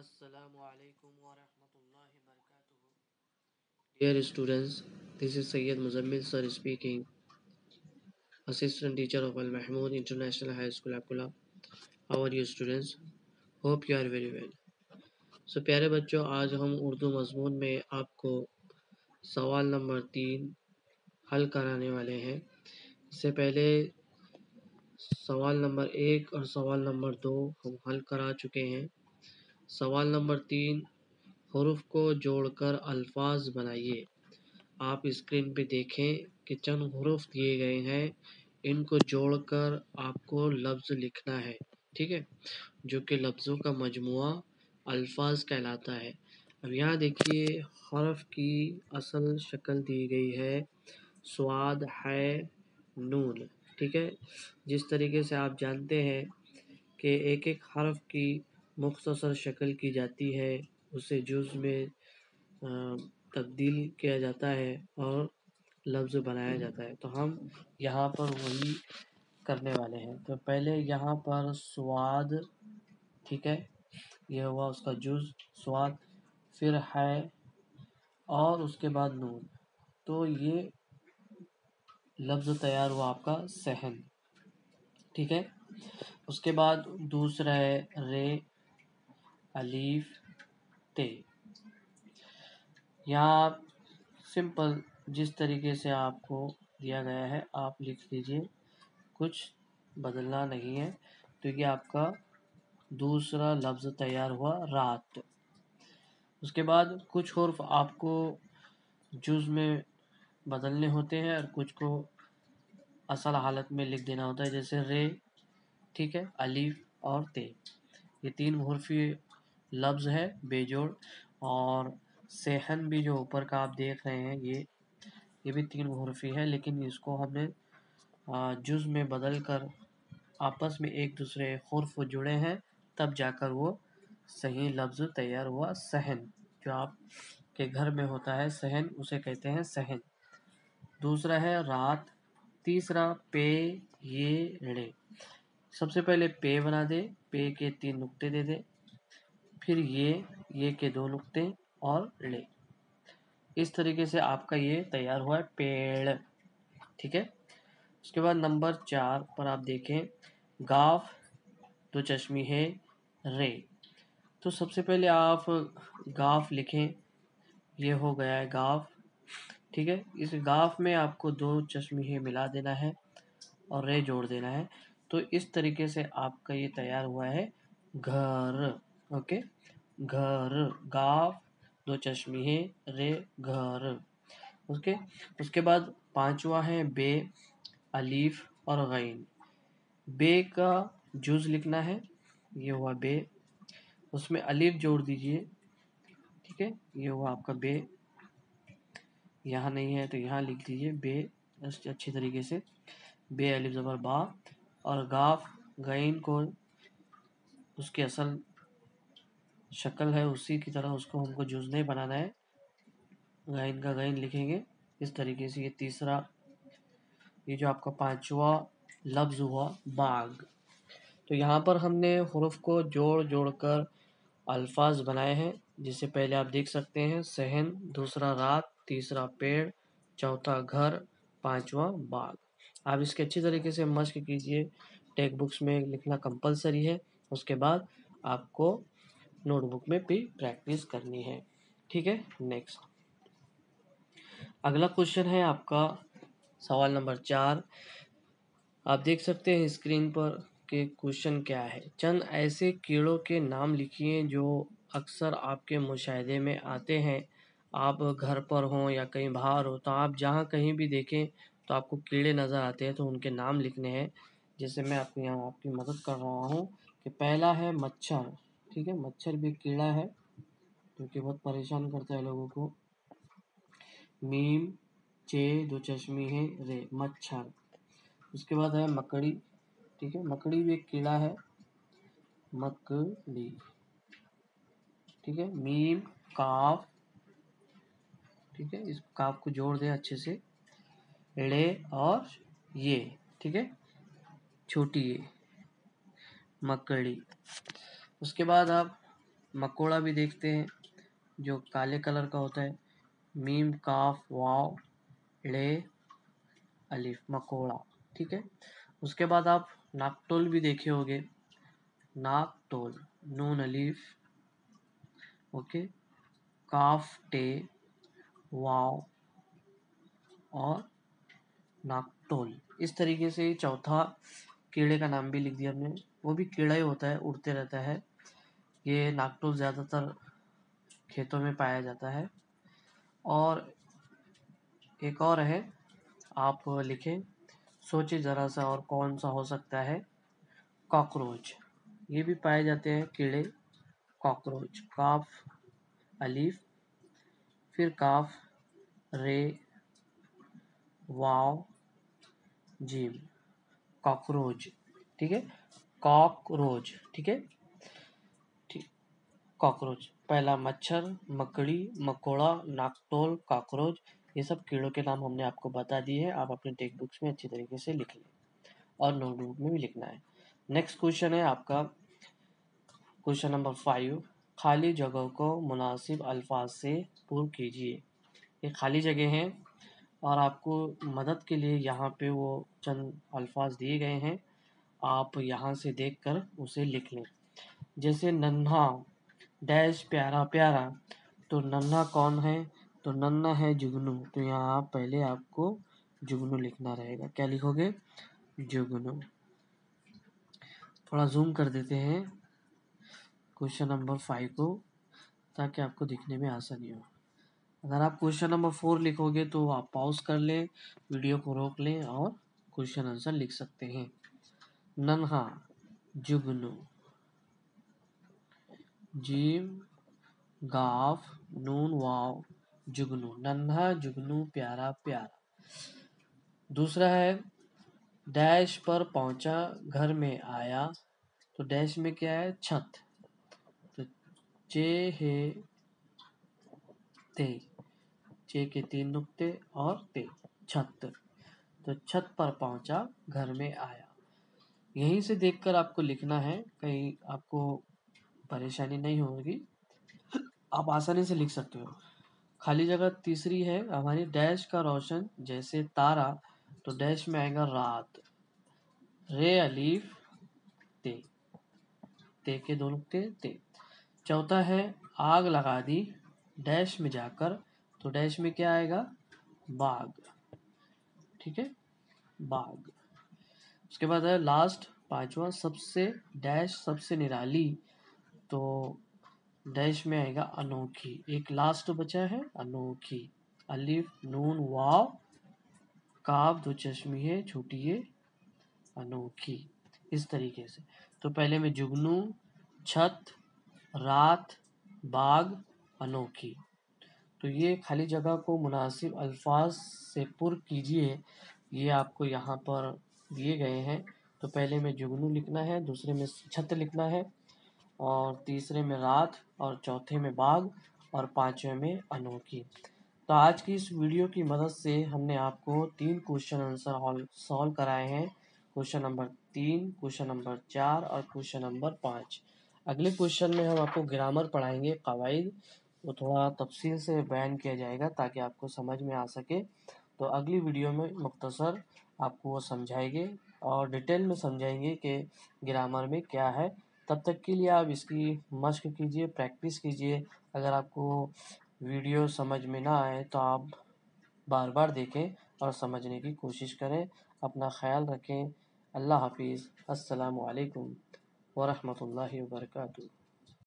Assalamualaikum warahmatullahi wabarakatuh. Dear students, this is Sayyid Muzammil sir speaking, Assistant Teacher of Al Mahmood International High School, Akula. How are you students? Hope you are very well. So प्यारे बच्चों, आज हम उर्दू मज़मून में आपको सवाल number 3 हल कराने वाले हैं। इससे पहले सवाल नंबर 1 और सवाल नंबर 2 हम हल करा चुके हैं। सवाल नंबर 3, हुरूफ को जोड़कर अल्फाज बनाइए। आप स्क्रीन पे देखें कि चंद हुरूफ दिए गए हैं, इनको जोड़कर आपको लफ्ज़ लिखना है, ठीक है, जो कि लफ्ज़ों का मजमुआ अल्फाज कहलाता है। अब यहाँ देखिए हरफ की असल शक्ल दी गई है स्वाद है नून, ठीक है। जिस तरीके से आप जानते हैं कि एक एक हरफ की मुख्तसर शक्ल की जाती है, उसे जुज़ में तब्दील किया जाता है और लफ्ज़ बनाया जाता है। तो हम यहाँ पर वही करने वाले हैं। तो पहले यहाँ पर स्वाद, ठीक है, यह हुआ उसका जुज़ स्वाद, फिर है और उसके बाद नून। तो ये लफ्ज़ तैयार हुआ आपका सहन, ठीक है। उसके बाद दूसरा है रे अलीफ ते। यहाँ सिंपल जिस तरीके से आपको दिया गया है आप लिख लीजिए, कुछ बदलना नहीं है। तो ये आपका दूसरा लफ्ज़ तैयार हुआ रात। उसके बाद कुछ हुर्फ आपको जुज़ में बदलने होते हैं और कुछ को असल हालत में लिख देना होता है, जैसे रे, ठीक है, अलीफ और ते। ये 3 हुर्फ़ी लफ्ज़ है बेजोड़। और सेहन भी जो ऊपर का आप देख रहे हैं ये भी 3 हुर्फ़ी है, लेकिन इसको हमने जुज़ में बदल कर आपस में एक दूसरे हुर्फ जुड़े हैं, तब जाकर वो सही लफ्ज़ तैयार हुआ सहन। जो आपके घर में होता है सहन, उसे कहते हैं सहन। दूसरा है रात। तीसरा पे ये रे। सबसे पहले पे बना दे, पे के 3 नुक्ते दे दे, फिर ये के 2 नुक्ते और ले। इस तरीके से आपका ये तैयार हुआ है पेड़, ठीक है। उसके बाद नंबर 4 पर आप देखें गाफ, 2 चश्मी है रे। तो सबसे पहले आप गाफ लिखें, ये हो गया है गाफ, ठीक है। इस गाफ में आपको 2 चश्मी है मिला देना है और रे जोड़ देना है। तो इस तरीके से आपका ये तैयार हुआ है घर, ओके, घर, गाफ, 2 चश्मी है रे, घर, ओके। उसके बाद 5वां है बे, अलीफ और गैन। बे का जुज़ लिखना है, ये हुआ बे, उसमें अलीफ जोड़ दीजिए, ठीक है, ये हुआ आपका बे। यहाँ नहीं है तो यहाँ लिख दीजिए बे अच्छी तरीके से, बे अलीफ ज़बर बा। और गाफ गैन को उसकी असल शक्ल है उसी की तरह उसको हमको जुज़ नहीं बनाना है, गैन का गैन लिखेंगे इस तरीके से। ये तीसरा, ये जो आपका 5वां लफ्ज़ हुआ बाग। तो यहाँ पर हमने हुरूफ को जोड़ जोड़ कर अल्फाज बनाए हैं, जिसे पहले आप देख सकते हैं सहन, दूसरा रात, तीसरा पेड़, चौथा घर, 5वां बाग। आप इसके अच्छी तरीके से मश्क कीजिए, टेक्स्ट बुक्स में लिखना कंपलसरी है। उसके बाद आपको नोटबुक में भी प्रैक्टिस करनी है, ठीक है। नेक्स्ट अगला क्वेश्चन है आपका सवाल नंबर 4। आप देख सकते हैं स्क्रीन पर कि क्वेश्चन क्या है। चंद ऐसे कीड़ों के नाम लिखिए जो अक्सर आपके मुशाहिदे में आते हैं। आप घर पर हों या कहीं बाहर हो, तो आप जहाँ कहीं भी देखें तो आपको कीड़े नज़र आते हैं, तो उनके नाम लिखने हैं। जैसे मैं आपके यहाँ आपकी मदद कर रहा हूँ कि पहला है मच्छर, ठीक है, मच्छर भी कीड़ा है जो कि बहुत परेशान करता है लोगों को। मीम चे 2 चश्मी है रे, मच्छर। उसके बाद है मकड़ी, ठीक है, मकड़ी भी एक कीड़ा है, मकड़ी, ठीक है। मीम काफ, ठीक है, इस काफ को जोड़ दें अच्छे से, रे और ये, ठीक है, छोटी ये, मकड़ी। उसके बाद आप मकोड़ा भी देखते हैं जो काले कलर का होता है, मीम काफ वाव ले अलिफ, मकोड़ा। ठीक है, उसके बाद आप नाकटोल भी देखे होंगे, नाकटोल नून अलिफ, ओके, काफ टे वाव और नाकटोल। इस तरीके से चौथा कीड़े का नाम भी लिख दिया हमने, वो भी कीड़ा ही होता है, उड़ते रहता है। ये नाकटोल ज़्यादातर खेतों में पाया जाता है। और एक और है, आप लिखें, सोचिए ज़रा सा और कौन सा हो सकता है, कॉकरोच। ये भी पाए जाते हैं कीड़े, कॉकरोच, काफ अलीफ, फिर काफ रे वाव जीम, कॉकरोच। ठीक है, कॉकरोच। ठीक है, ठीक, कॉकरोच। पहला मच्छर, मकड़ी, मकोड़ा, नाकटोल, कॉकरोच, ये सब कीड़ों के नाम हमने आपको बता दिए हैं। आप अपने टेक्स्ट बुक्स में अच्छी तरीके से लिख लें और नोटबुक में भी लिखना है। नेक्स्ट क्वेश्चन है आपका क्वेश्चन नंबर 5, खाली जगह को मुनासिब अल्फाज से पूर्ण कीजिए। ये खाली जगह हैं और आपको मदद के लिए यहाँ पे वो चंद अल्फाज दिए गए हैं, आप यहाँ से देखकर उसे लिख लें। जैसे नन्हा डैश प्यारा प्यारा, तो नन्हा कौन है, तो नन्हा है जुगनू। तो यहाँ पहले आपको जुगनू लिखना रहेगा। क्या लिखोगे, जुगनू। थोड़ा जूम कर देते हैं क्वेश्चन नंबर 5 को, ताकि आपको दिखने में आसानी हो। अगर आप क्वेश्चन नंबर 4 लिखोगे तो आप पॉज कर लें, वीडियो को रोक लें और क्वेश्चन आंसर लिख सकते हैं। नन्हा जुगनू, जीम गाफ नून वाव जुगनू, नन्हा जुगनू प्यारा प्यारा। दूसरा है डैश पर पहुंचा घर में आया, तो डैश में क्या है, छत, तो चे है ते, चे के 3 नुक्ते और ते, छत, तो छत पर पहुंचा घर में आया। यहीं से देखकर आपको लिखना है, कहीं आपको परेशानी नहीं होगी, आप आसानी से लिख सकते हो। खाली जगह तीसरी है हमारी, डैश का रोशन जैसे तारा, तो डैश में आएगा रात, रे अलीफ ते, ते के 2 नुक्ते ते। चौथा है आग लगा दी डैश में जाकर, तो डैश में क्या आएगा, बाग। ठीक है, बाग। उसके बाद है लास्ट 5वां, सबसे डैश सबसे निराली, तो डैश में आएगा अनोखी। एक लास्ट बचा है अनोखी, अलिफ नून वाव काफ 2 चश्मी है छोटी है, अनोखी। इस तरीके से, तो पहले में जुगनू, छत, रात, बाग, अनोखी। तो ये खाली जगह को मुनासिब अल्फाज से पुर कीजिए, ये आपको यहाँ पर दिए गए हैं। तो पहले में जुगनू लिखना है, दूसरे में छत लिखना है, और तीसरे में रात, और चौथे में बाग, और 5वें में अनोखी। तो आज की इस वीडियो की मदद से हमने आपको 3 क्वेश्चन आंसर सॉल्व कराए हैं, क्वेश्चन नंबर 3, क्वेश्चन नंबर 4 और क्वेश्चन नंबर 5। अगले क्वेश्चन में हम आपको ग्रामर पढ़ाएंगे, कवाइद, वो थोड़ा तफसील से बयान किया जाएगा ताकि आपको समझ में आ सके। तो अगली वीडियो में मुख्तसर आपको वो समझाएंगे और डिटेल में समझाएंगे कि ग्रामर में क्या है। तब तक के लिए आप इसकी मश्क कीजिए, प्रैक्टिस कीजिए। अगर आपको वीडियो समझ में ना आए तो आप बार बार देखें और समझने की कोशिश करें। अपना ख्याल रखें। अल्लाह हाफिज़। अस्सलामु अलैकुम वरहमतुल्लाहि वबरकातुहू।